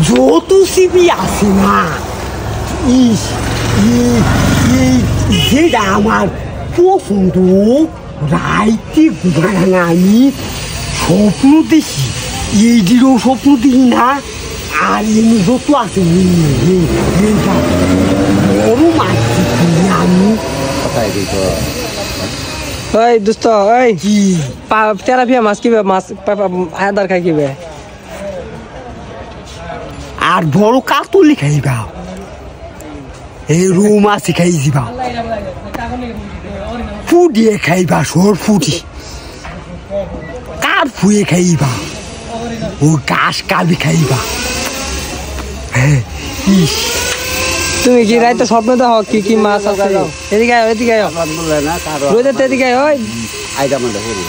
যত সিবি আছে না যেটা আমার পছন্দ রাইতে ঘুমায় না আমি স্বপ্ন দেখি এইটিরও স্বপ্ন দেখি না আর এমনি যত আছে বড় মাছ আমি ওই দোস্ত ওই কি তেলাপিয়া মাছ কিবে মাছ আদার খাই কিবে আর বড় কাতলি খাইবা এই রৌ মাছ খাই দিবা ফুটিয়ে খাইবা সর ফুটি কার ফুয়ে খাইবা ও গাছ কাবি খাইবা তুমি কি রাইতে স্বপ্ন দেখো কি কি মাছ আছে এদিকে আয় এদিকে আয় রোদে এদিকে আয় ওই আইডা মধ্যে হলো